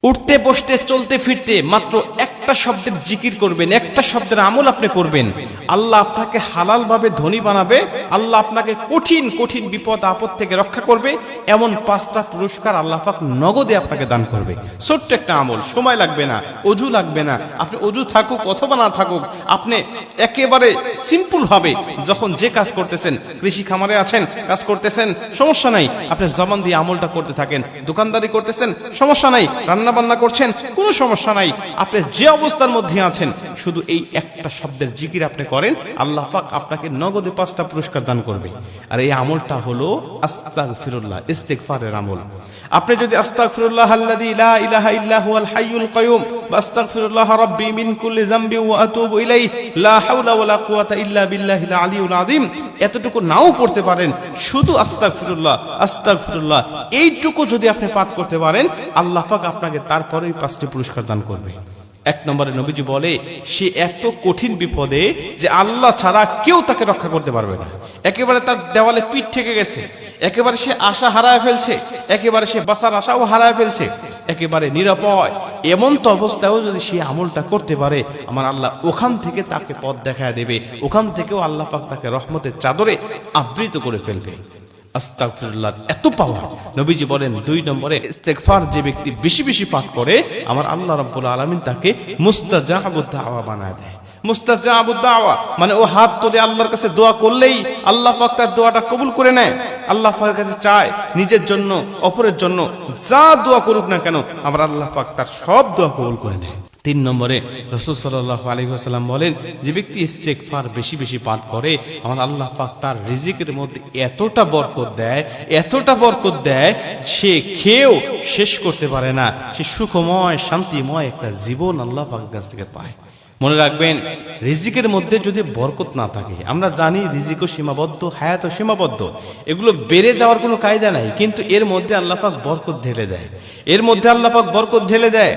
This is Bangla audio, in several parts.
উঠতে বসতে চলতে ফিরতে মাত্র একটা শব্দের জিকির করবেন, একটা শব্দের আমল আপনি করবেন, আল্লাহ আপনাকে হালাল ভাবে ধনী বানাবে, আল্লাহ আপনাকে কঠিন কঠিন বিপদ আপদ থেকে রক্ষা করবে। এমন 5টা পুরস্কার আল্লাহ পাক নগদে আপনাকে দান করবে। ছোট্ট একটা আমল, সময় লাগবে না, অজু লাগবে না। আপনি অজু থাকুক অথবা না থাকুক, আপনি একেবারে সিম্পল ভাবে যখন যে কাজ করতেছেন, কৃষি খামারে আছেন, কাজ করতেছেন, সমস্যা নাই, আপনি জবান দিয়ে আমলটা করতে থাকেন। দোকানদারি করতেছেন, সমস্যা নাই, রান্না বান্না করছেন, কোনো সমস্যা নাই। আপনি যে অবস্থার মধ্যে আছেন, শুধু এই একটা শব্দের জিকির আপনি করেন, আল্লাহ পাক আপনাকে নগদে 5টা পুরস্কার দান করবে। আর এই আমলটা হলো আস্তাগফিরুল্লাহ, ইস্তিগফারের আমল। আপনি যদি আস্তাগফিরুল্লাহ আল্লাযী লা ইলাহা ইল্লা হুয়াল হাইয়ুল কাইয়ুম বা আস্তাগফিরুল্লাহ রাব্বি মিন কুল্লি যামবি ওয়া আতুবু ইলাইহি লা হাওলা ওয়ালা কুওয়াতা ইল্লা বিল্লাহিল আলিয়্যিল আযীম, এতটুকু নাও পড়তে পারেন, শুধু আস্তাগফিরুল্লাহ আস্তাগফিরুল্লাহ এইটুকু যদি আপনি পাঠ করতে পারেন, আল্লাহ পাক আপনাকে তারপরেই 5টি পুরস্কার দান করবে। 1 নম্বরে নবীজি বলে, সে এত কঠিন বিপদে যে আল্লাহ ছাড়া কেউ তাকে রক্ষা করতে পারবে না। একেবারে তার দেওয়ালে পিঠ ঠেকে গেছে, একেবারে সে আশা হারায় ফেলছে, একেবারে সে বাঁচার আশাও হারায় ফেলছে, একেবারে নিরাপদ। এমন তো অবস্থায়ও যদি সে আমলটা করতে পারে, আমার আল্লাহ ওখান থেকে তাকে পথ দেখায় দেবে, ওখান থেকেও আল্লাহ পাক তাকে রহমতের চাদরে আবৃত করে ফেলবে। আস্তাগফিরুল্লাহ এত পাওয়ার। নবীজি বলেন 2 নম্বরে, ইস্তেগফার যে ব্যক্তি বেশি বেশি পাঠ করে, আমার আল্লাহ রাব্বুল আলামিন তাকে মুস্তাজাবুদ দাওয়া বানায় দেয়। মুস্তাজাবুদ দাওয়া মানে ও হাত তুলে আল্লাহর কাছে দোয়া করলেই আল্লাহ পাক তার দোয়াটা কবুল করে নেয়। আল্লাহ পাকের কাছে চায়, নিজের জন্য অপরের জন্য যা দোয়া করুক না কেন, আমার আল্লাহ পাক তার সব দোয়া কবুল করে নেয়। 3 নম্বরে রাসূল সাল্লাল্লাহু আলাইহি ওয়াসাল্লাম বলেন, যে ব্যক্তি ইস্তেগফার বেশি বেশি পাঠ করে, আমার আল্লাহ পাক তার রিজিকের মধ্যে এতটা বরকত দেয়, এতটা বরকত দেয়, সে খেয়েও শেষ করতে পারে না। সে সুখময় শান্তিময় একটা জীবন আল্লাহ পাকের কাছ থেকে পায়। মনে রাখবেন, রিজিকের মধ্যে যদি বরকত না থাকে, আমরা জানি রিজিকও সীমাবদ্ধ, হায়াতও সীমাবদ্ধ, এগুলো বেড়ে যাওয়ার কোনো কায়দা নাই, কিন্তু এর মধ্যে আল্লাহ পাক বরকত ঢেলে দেয়, এর মধ্যে আল্লাহ পাক বরকত ঢেলে দেয়।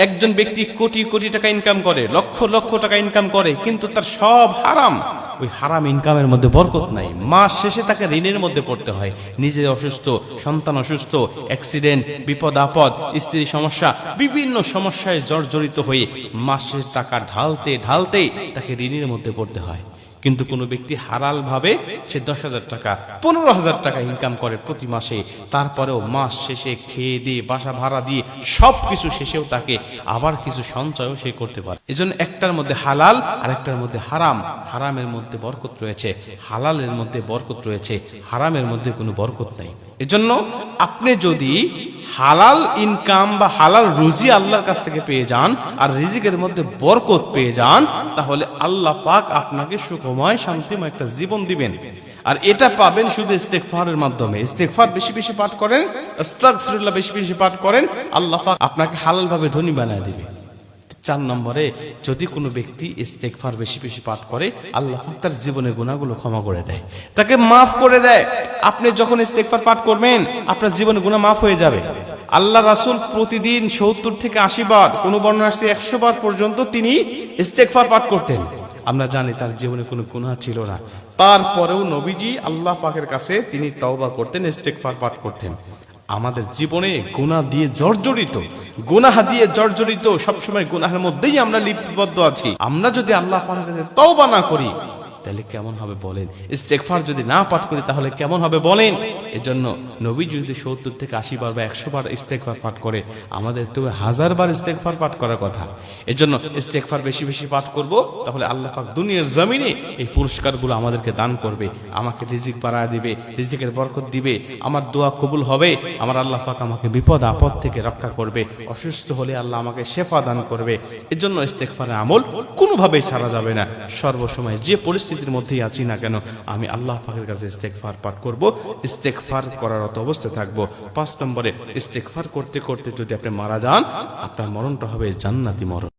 একজন ব্যক্তি কোটি কোটি টাকা ইনকাম করে, লক্ষ লক্ষ টাকা ইনকাম করে, কিন্তু তার সব হারাম। ওই হারাম ইনকামের মধ্যে বরকত নাই। মাস শেষে তাকে ঋণের মধ্যে পড়তে হয়, নিজে অসুস্থ, সন্তান অসুস্থ, অ্যাক্সিডেন্ট, বিপদ আপদ, স্ত্রী সমস্যা, বিভিন্ন সমস্যায় জর্জরিত হয়ে মাস শেষে টাকা ঢালতে ঢালতেই তাকে ঋণের মধ্যে পড়তে হয়। কিন্তু কোনো ব্যক্তি হালাল ভাবে সে 10,000 টাকা 15,000 টাকা ইনকাম করে প্রতি মাসে, তারপরেও মাস শেষে খেয়ে দিয়ে বাসা ভাড়া দিয়ে সবকিছু শেষেও তাকে আবার কিছু সঞ্চয়ও সে করতে পারে। এজন্য একটার মধ্যে হালাল আর একটার মধ্যে হারাম। হারামের মধ্যে বরকত রয়েছে, হালালের মধ্যে বরকত রয়েছে, হারামের মধ্যে কোনো বরকত নাই। এজন্য আপনি যদি হালাল ইনকাম বা হালাল রুজি আল্লাহর কাছ থেকে পেয়ে যান, আর রিজিকের মধ্যে বরকত পেয়ে যান, তাহলে আল্লাহ পাক আপনাকে সুখময় শান্তিময় একটা জীবন দিবেন। আর এটা পাবেন শুধু ইস্তেগফারের মাধ্যমে। ইস্তেগফার বেশি বেশি পাঠ করেন, আস্তাগফিরুল্লাহ বেশি বেশি পাঠ করেন, আল্লাহ পাক আপনাকে হালাল ভাবে ধনী বানায় দিবে। 4 নম্বরে, যদি কোনো ব্যক্তি ইস্তেগফার বেশি বেশি পাঠ করে, আল্লাহ পাক তার জীবনের গুনাহগুলো ক্ষমা করে দেয়, তাকে মাফ করে দেয়। আপনি যখন ইস্তেগফার পাঠ করবেন, আপনার জীবনের গুনাহ মাফ হয়ে যাবে। আল্লাহ রাসূল প্রতিদিন 70 থেকে 80 বার, কোন বর্ণনা আছে 100 বার পর্যন্ত তিনি ইস্তেগফার পাঠ করতেন। আমরা জানি তার জীবনে কোনো গুনাহ ছিল না, তারপরেও নবীজি আল্লাহ পাকের কাছে তিনি তওবা করতেন, ইস্তেগফার পাঠ করতেন। আমাদের জীবনে গুনাহ দিয়ে জর্জরিত, গুনাহ দিয়ে জর্জরিত, সবসময় গুনাহের মধ্যেই আমরা লিপিবদ্ধ আছি। আমরা যদি আল্লাহ পাকের কাছে তওবা না করি, তাহলে কেমন হবে বলেন? ইস্তেগফার যদি না পাঠ করি, তাহলে কেমন হবে বলেন? এজন্য নবী যদি 70 থেকে 80 বার বা 100 বার ইস্তেগফার পাঠ করে, আমাদের তো 1000 বার ইস্তেগফার পাঠ করার কথা। এজন্য ইস্তেগফার বেশি বেশি পাঠ করব, তাহলে আল্লাহ পাক দুনিয়ার জমিনে এই পুরস্কারগুলো আমাদেরকে দান করবে। আমাকে রিজিক বাড়ায় দিবে, রিজিকের বরকত দিবে, আমার দোয়া কবুল হবে, আমার আল্লাহ পাক আমাকে বিপদ আপদ থেকে রক্ষা করবে, অসুস্থ হলে আল্লাহ আমাকে শেফা দান করবে। এজন্য ইস্তেগফারের আমল কোনোভাবেই ছাড়া যাবে না। সর্বসময় যে পরিস্থিতির মধ্যেই আছি না কেন, আমি আল্লাহ পাকের কাছে ইস্তেগফার পাঠ করব, ইস্তেগফার করার অবস্থায় থাকব। 5 নম্বরে, ইস্তেগফার করতে করতে যদি আপনি মারা যান, আপনার মরণটা হবে জান্নাতি মরণ।